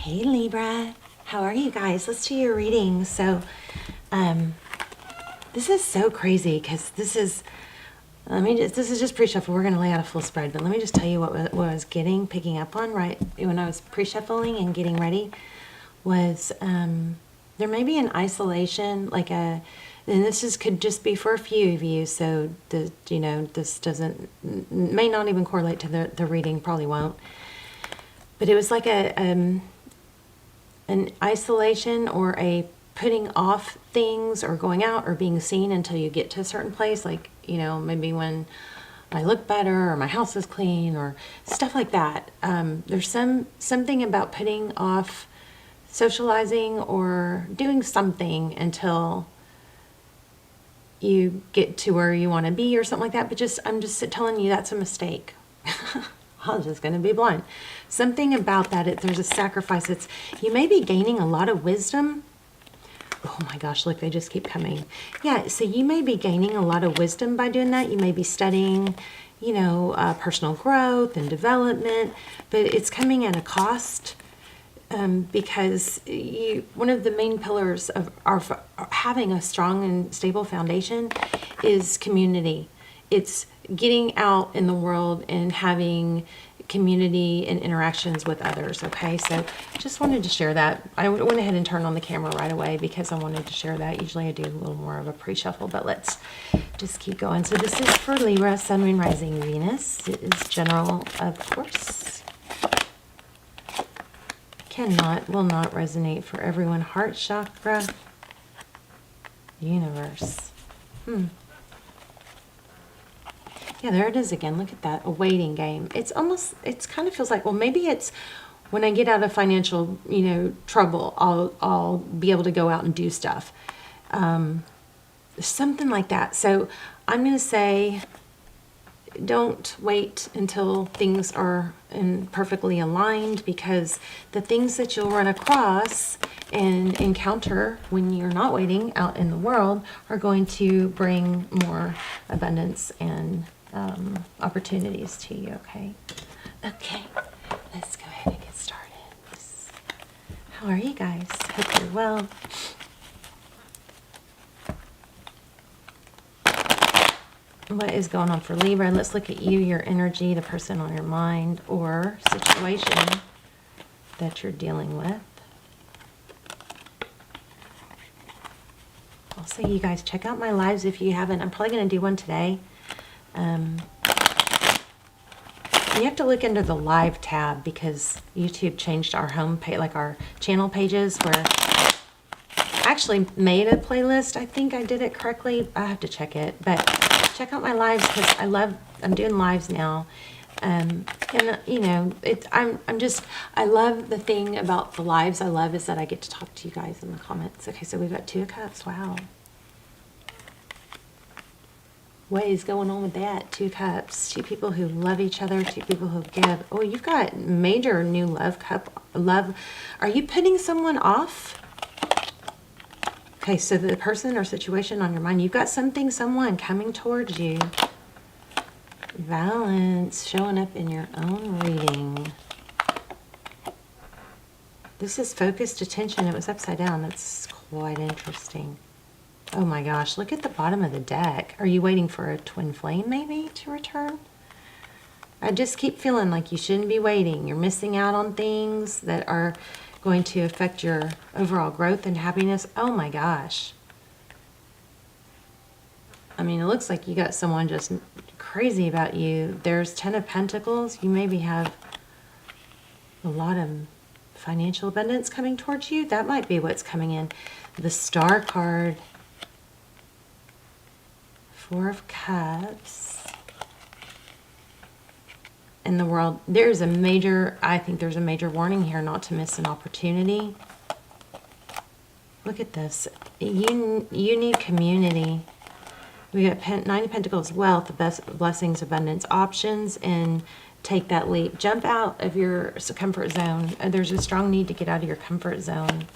Hey Libra, how are you guys? Let's do your reading. So, this is so crazy because this is just pre-shuffle. We're going to lay out a full spread, but let me just tell you what I was picking up on right when I was pre-shuffling and getting ready was there may be an isolation, and could just be for a few of you. So this may not even correlate to the reading, probably won't. But it was like an isolation or a putting off things or going out or being seen until you get to a certain place. Like, maybe when I look better or my house is clean or stuff like that. There's something about putting off socializing or doing something until you get to where you want to be or something like that. But I'm just telling you that's a mistake. I'm just going to be blunt. Something about that, there's a sacrifice. You may be gaining a lot of wisdom. Oh my gosh, look, they just keep coming. Yeah, so you may be gaining a lot of wisdom by doing that. You may be studying, personal growth and development, but it's coming at a cost because one of the main pillars of having a strong and stable foundation is community. It's getting out in the world and having community and interactions with others. Okay, so just wanted to share that. I went ahead and turned on the camera right away because I wanted to share that. Usually I do a little more of a pre-shuffle, but let's just keep going. So this is for Libra, Sun, Moon, Rising, Venus. It is general, of course. Will not resonate for everyone. Heart chakra, universe. Yeah, there it is again. Look at that, a waiting game. It's kind of feels like, well, maybe it's when I get out of financial, trouble, I'll be able to go out and do stuff. Something like that. So I'm going to say, don't wait until things are perfectly aligned, because the things that you'll run across and encounter when you're not waiting out in the world are going to bring more abundance and opportunities to you. Okay, let's go ahead and get started. How are you guys? Hope you're well. What is going on for Libra? Let's look at you, your energy, the person on your mind or situation that you're dealing with. I'll say, you guys, check out my lives if you haven't. I'm probably going to do one today. You have to look under the live tab because YouTube changed our home page, like our channel pages, where I actually made a playlist. I think I did it correctly. I have to check it, but check out my lives because I'm doing lives now. I love the thing about the lives I love is that I get to talk to you guys in the comments. Okay, so we've got 2 of Cups. Wow. What is going on with that? 2 Cups. 2 people who love each other. 2 people who give. Oh, you've got major new love. Are you putting someone off? Okay, so the person or situation on your mind, you've got someone coming towards you. Balance showing up in your own reading. This is focused attention. It was upside down. That's quite interesting. Oh my gosh, look at the bottom of the deck. Are you waiting for a twin flame maybe to return? I just keep feeling like you shouldn't be waiting. You're missing out on things that are going to affect your overall growth and happiness. Oh my gosh. I mean, it looks like you got someone just crazy about you. There's 10 of Pentacles. You maybe have a lot of financial abundance coming towards you. That might be what's coming in. The Star card. 4 of Cups. In the world, I think there's a major warning here not to miss an opportunity. Look at this. You need community. We got 9 of Pentacles, wealth, blessings, abundance, options, and take that leap. Jump out of your comfort zone. There's a strong need to get out of your comfort zone.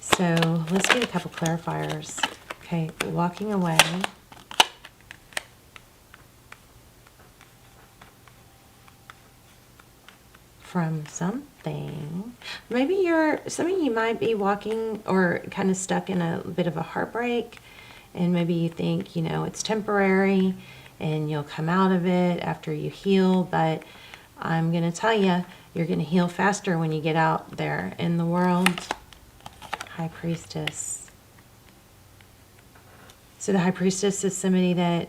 So let's get a couple clarifiers. Okay, walking away. From something. Maybe some of you might be walking or kind of stuck in a bit of a heartbreak, and maybe you think, it's temporary and you'll come out of it after you heal, but I'm going to tell you, you're going to heal faster when you get out there in the world. High Priestess. So the High Priestess is somebody that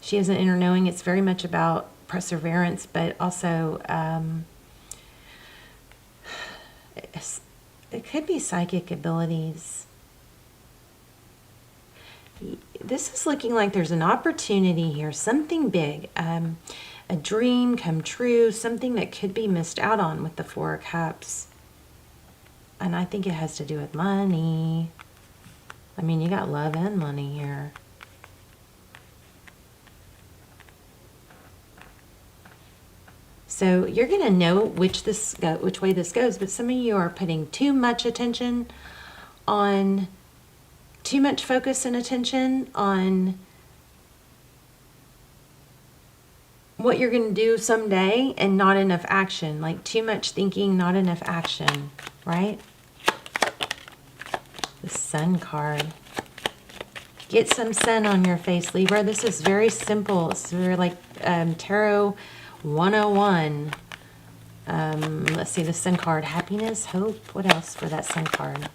she has an inner knowing. It's very much about perseverance, but also it could be psychic abilities. This is looking like there's an opportunity here, something big, a dream come true, something that could be missed out on with the Four of Cups. And I think it has to do with money. I mean, you got love and money here. So you're going to know which way this goes, but some of you are putting too much attention on, too much focus and attention on what you're going to do someday and not enough action. Like too much thinking, not enough action, right? The Sun card. Get some sun on your face, Libra. This is very simple. It's very like Tarot 101. Let's see, the Sun card. Happiness, hope. What else for that Sun card?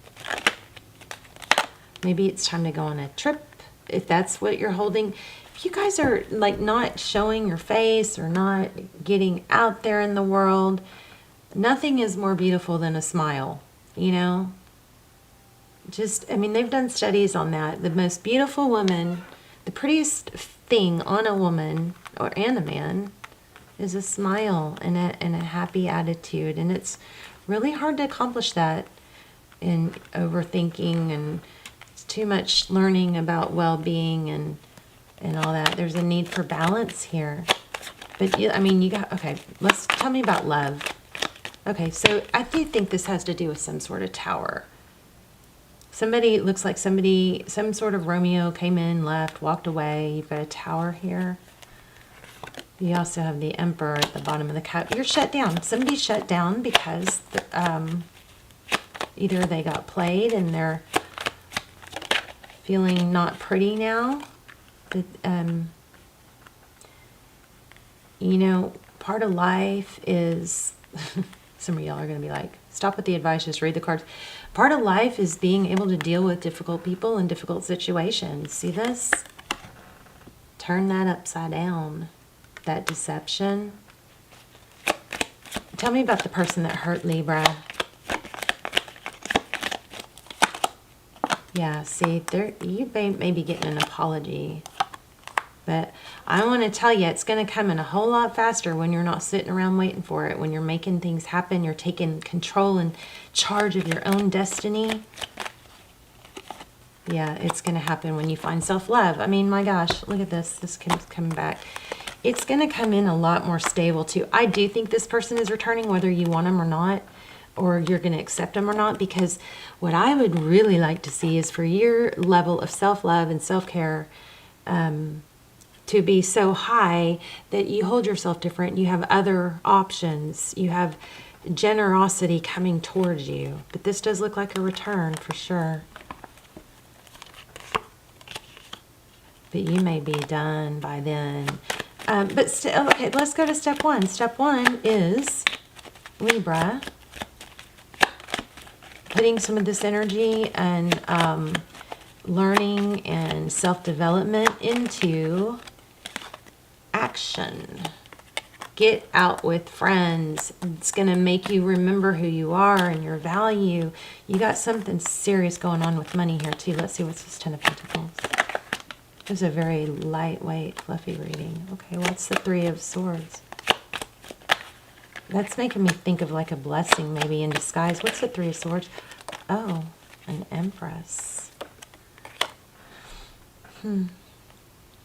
Maybe it's time to go on a trip, if that's what you're holding. If you guys are like not showing your face or not getting out there in the world, nothing is more beautiful than a smile, I mean, they've done studies on that. The most beautiful woman, the prettiest thing on a woman and a man is a smile and a happy attitude. And it's really hard to accomplish that in overthinking and too much learning about well-being and all that. There's a need for balance here. But I mean, okay, tell me about love. Okay, so I do think this has to do with some sort of tower. Looks like some sort of Romeo came in, left, walked away. You've got a tower here. You also have the Emperor at the bottom of the cup. You're shut down. Somebody's shut down because either they got played and they're feeling not pretty now. Part of life is, some of y'all are going to be like, stop with the advice, just read the cards. Part of life is being able to deal with difficult people and difficult situations. See this? Turn that upside down. That deception. Tell me about the person that hurt Libra. Yeah, see, you may be getting an apology. But I want to tell you, it's going to come in a whole lot faster when you're not sitting around waiting for it. When you're making things happen, you're taking control and charge of your own destiny. Yeah, it's going to happen when you find self-love. I mean, my gosh, look at this. This keeps coming back. It's going to come in a lot more stable, too. I do think this person is returning, whether you want them or not, or you're going to accept them or not, because what I would really like to see is for your level of self-love and self-care to be so high that you hold yourself different. You have other options. You have generosity coming towards you. But this does look like a return for sure. But you may be done by then. But still, okay, let's go to step one. Step one is Libra. Putting some of this energy and learning and self-development into action. Get out with friends. It's going to make you remember who you are and your value. You got something serious going on with money here too. Let's see, what's this Ten of Pentacles? This is a very lightweight, fluffy reading. Okay, what's the Three of Swords? That's making me think of like a blessing maybe in disguise. What's the Three of Swords? Oh, an Empress.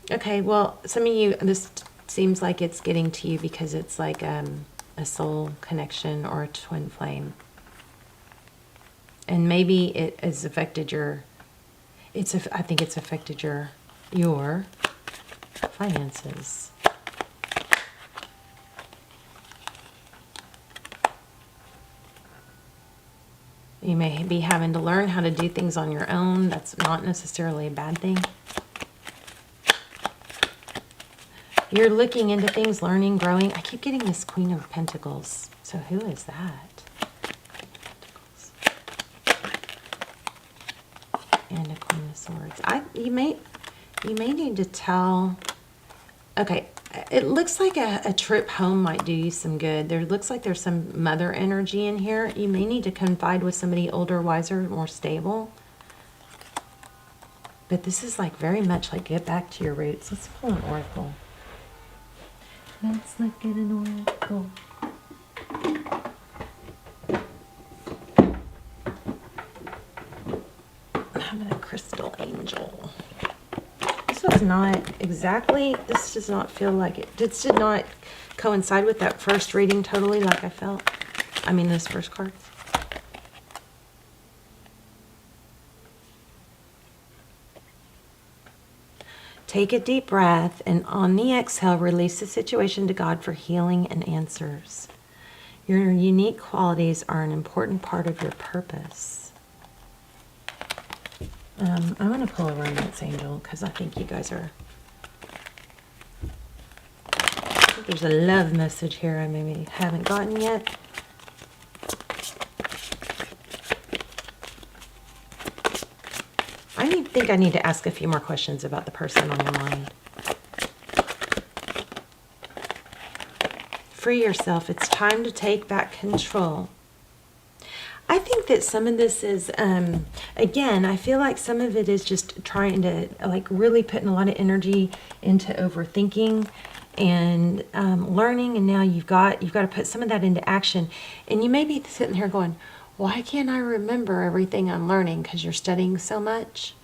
Okay, well, some of you, this seems like it's getting to you because it's like a soul connection or a twin flame. And maybe it has affected I think it's affected your finances. You may be having to learn how to do things on your own. That's not necessarily a bad thing. You're looking into things, learning, growing. I keep getting this Queen of Pentacles. So who is that? And a Queen of Swords. You may need to tell. Okay, it looks like a trip home might do you some good. There looks like there's some mother energy in here. You may need to confide with somebody older, wiser, more stable. But this is like very much like get back to your roots. Let's pull an oracle. Let's look at an oracle. How about a crystal angel? This was not exactly, this does not feel like it. This did not coincide with that first reading totally like I felt. I mean, those first cards. Take a deep breath, and on the exhale, release the situation to God for healing and answers. Your unique qualities are an important part of your purpose. I'm going to pull a romance angel because I think you guys are... I think there's a love message here I maybe haven't gotten yet. I think I need to ask a few more questions about the person on your mind. Free yourself. It's time to take back control. I think that some of this is, again, I feel like some of it is just trying to, like, really putting a lot of energy into overthinking and learning, and now you've got to put some of that into action. And you may be sitting here going, why can't I remember everything I'm learning? Because you're studying so much.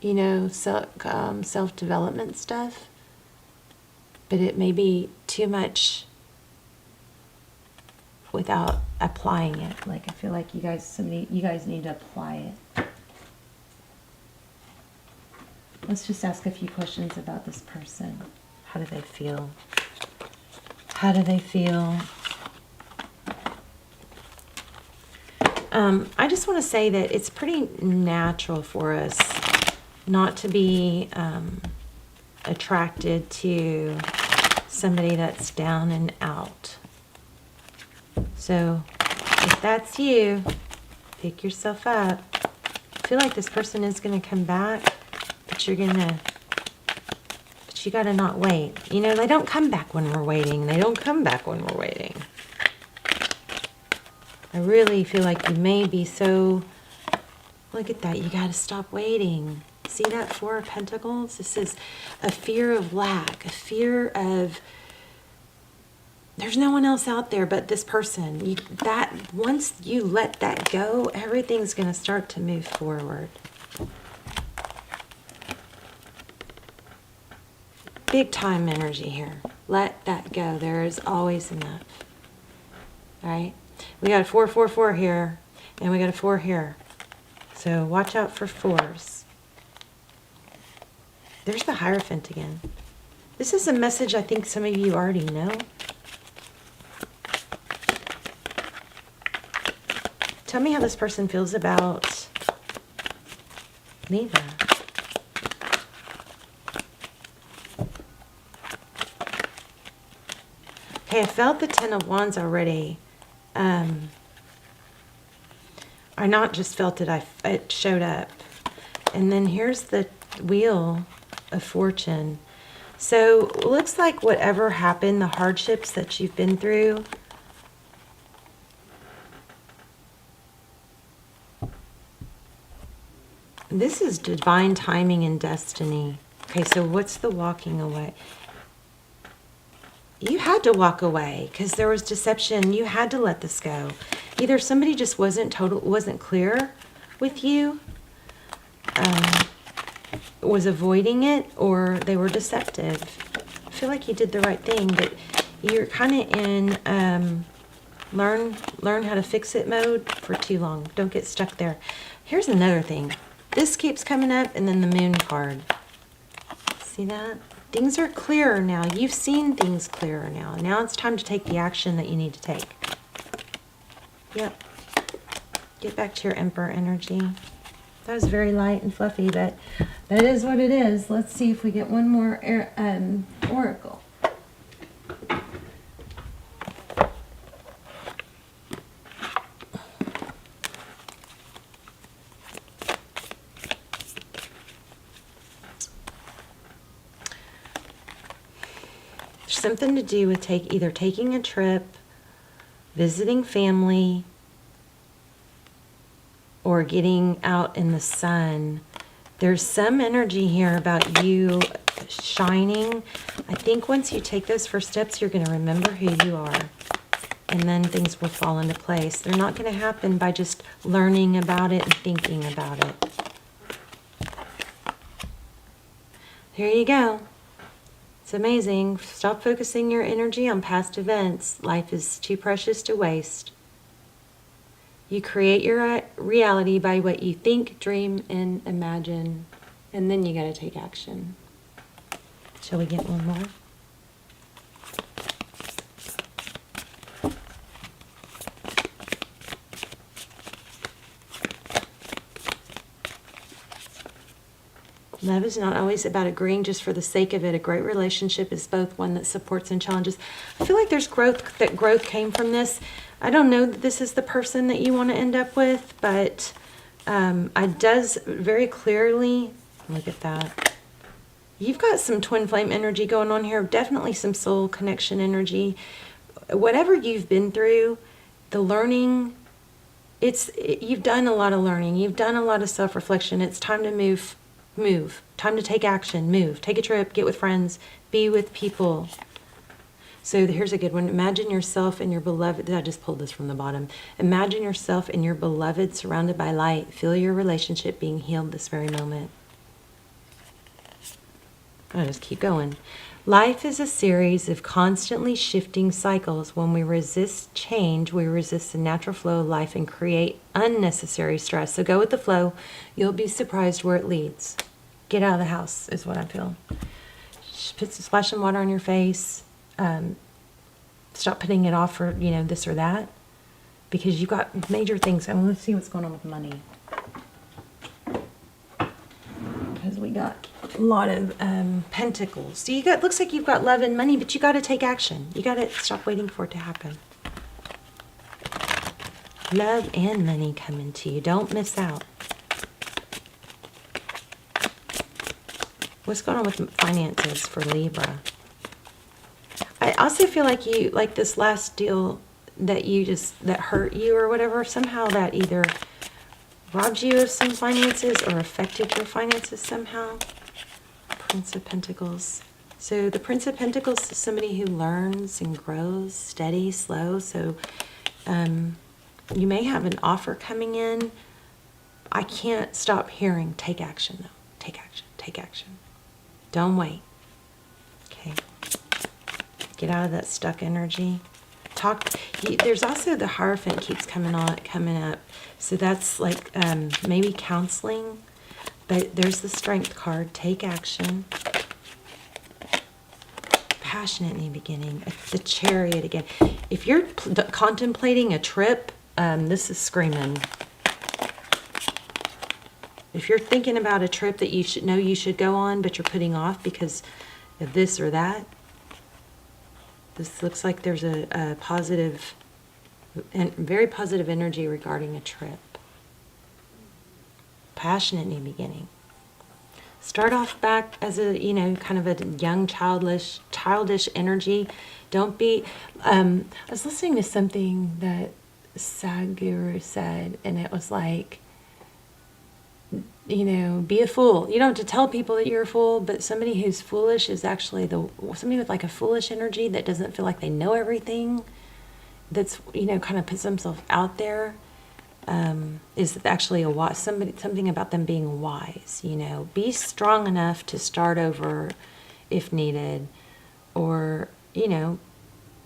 You know, self-development stuff. But it may be too much without applying it. Like, I feel like you guys need to apply it. Let's just ask a few questions about this person. How do they feel? How do they feel? I just want to say that it's pretty natural for us not to be attracted to somebody that's down and out. So if that's you, pick yourself up. I feel like this person is going to come back, but you got to not wait. You know, they don't come back when we're waiting. They don't come back when we're waiting. I really feel like you may be so, look at that, you got to stop waiting. See that Four of Pentacles? This is a fear of lack, a fear of, there's no one else out there but this person. Once you let that go, everything's going to start to move forward. Big time energy here. Let that go. There is always enough. All right? We got a 4, 4, 4 here, and we got a 4 here. So watch out for 4s. There's the Hierophant again. This is a message I think some of you already know. Tell me how this person feels about Libra. Okay, I felt the Ten of Wands already. I not just felt it, it showed up. And then here's the Wheel of Fortune. So it looks like whatever happened, the hardships that you've been through, this is divine timing and destiny. Okay, so what's the walking away? You had to walk away because there was deception. You had to let this go. Either somebody just wasn't clear with you, was avoiding it, or they were deceptive. I feel like you did the right thing, but you're kind of in learn how to fix it mode for too long. Don't get stuck there. Here's another thing. This keeps coming up, and then the Moon card. See that? Things are clearer now. You've seen things clearer now. Now it's time to take the action that you need to take. Yep. Get back to your Emperor energy. That was very light and fluffy, but that is what it is. Let's see if we get one more oracle. Something to do with either taking a trip, visiting family, or getting out in the sun. There's some energy here about you shining. I think once you take those first steps, you're going to remember who you are. And then things will fall into place. They're not going to happen by just learning about it and thinking about it. Here you go. It's amazing. Stop focusing your energy on past events. Life is too precious to waste. You create your reality by what you think, dream, and imagine. And then you got to take action. Shall we get one more? Love is not always about agreeing just for the sake of it. A great relationship is both one that supports and challenges. I feel like there's growth, that growth came from this. I don't know that this is the person that you want to end up with, but it does very clearly, look at that. You've got some twin flame energy going on here, definitely some soul connection energy. Whatever you've been through, the learning, you've done a lot of learning. You've done a lot of self-reflection. It's time to move. Time to take action. Move. Take a trip. Get with friends. Be with people. So here's a good one. Imagine yourself and your beloved. I just pulled this from the bottom. Imagine yourself and your beloved surrounded by light. Feel your relationship being healed this very moment. I'll just keep going. Life is a series of constantly shifting cycles. When we resist change, we resist the natural flow of life and create unnecessary stress. So go with the flow. You'll be surprised where it leads. Get out of the house is what I feel. Put some splash some water on your face. Stop putting it off for, this or that. Because you've got major things. I want to see what's going on with money. Because we got a lot of pentacles. So looks like you've got love and money, but you got to take action. You got to stop waiting for it to happen. Love and money coming to you. Don't miss out. What's going on with finances for Libra? I also feel like this last deal that that hurt you or whatever, somehow that either robbed you of some finances or affected your finances somehow. Prince of Pentacles. So the Prince of Pentacles is somebody who learns and grows, steady, slow. So you may have an offer coming in. I can't stop hearing, take action though. Take action, take action. Don't wait. Okay. Get out of that stuck energy. There's also the Hierophant keeps coming up. So that's like maybe counseling. But there's the Strength card. Take action. Passionately beginning. The Chariot again. If you're contemplating a trip, this is screaming. If you're thinking about a trip that you should go on, but you're putting off because of this or that, this looks like there's a positive and very positive energy regarding a trip. Passionately beginning. Start off back as a, kind of a young, childish energy. Don't be, I was listening to something that Sadhguru said, and it was like, be a fool. You don't have to tell people that you're a fool, but somebody who's foolish is actually somebody with like a foolish energy that doesn't feel like they know everything, that's, kind of puts themselves out there, is actually something about them being wise. Be strong enough to start over if needed, or,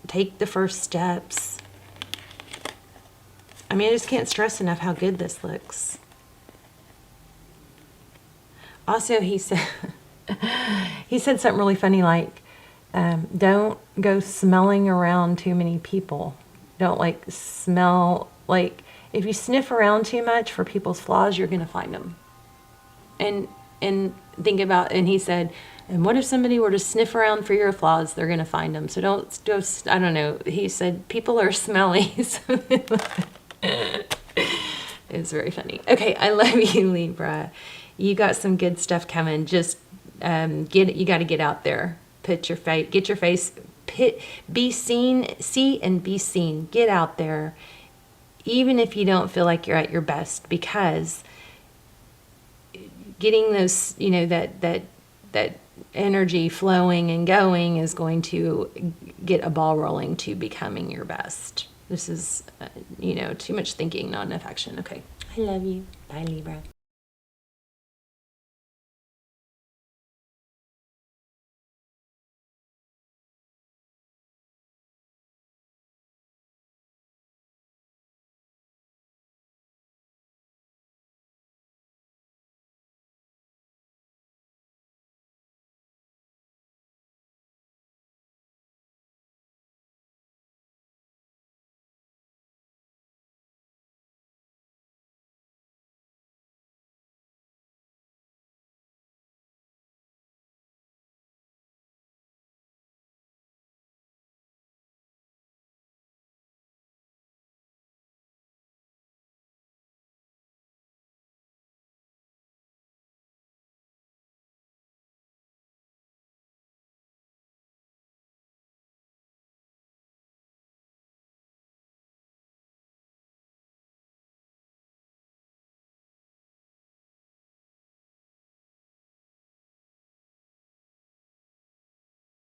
take the first steps. I just can't stress enough how good this looks. Also, he said something really funny, like, don't go smelling around too many people. Don't like smell, like if you sniff around too much for people's flaws, you're going to find them. And think about, and he said, and what if somebody were to sniff around for your flaws? They're going to find them. So don't, I don't know. He said, people are smelly. So it's very funny. Okay. I love you, Libra. You got some good stuff coming. Just, you got to get out there, get your face, be seen, see and be seen. Get out there, even if you don't feel like you're at your best, because getting those, you know, that energy flowing and going is going to get a ball rolling to becoming your best. This is, you know, too much thinking, not enough action. Okay. I love you. Bye, Libra.